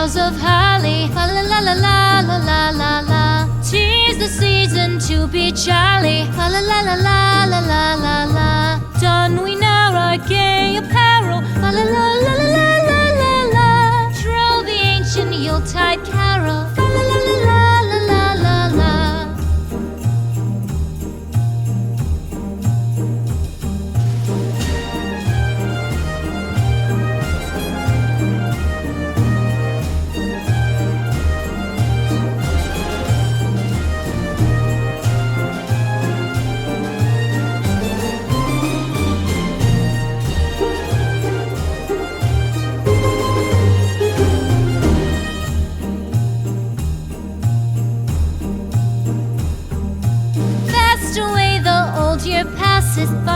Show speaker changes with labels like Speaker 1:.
Speaker 1: boughs of holly. La la la la la la la la la. 'Tis the season to be jolly. La la la la la la la la la. Don we now our gay apparel. La la la la la la la la la. Troll the ancient Yuletide carol. La la la la la la la la. Fast away the old year passes by.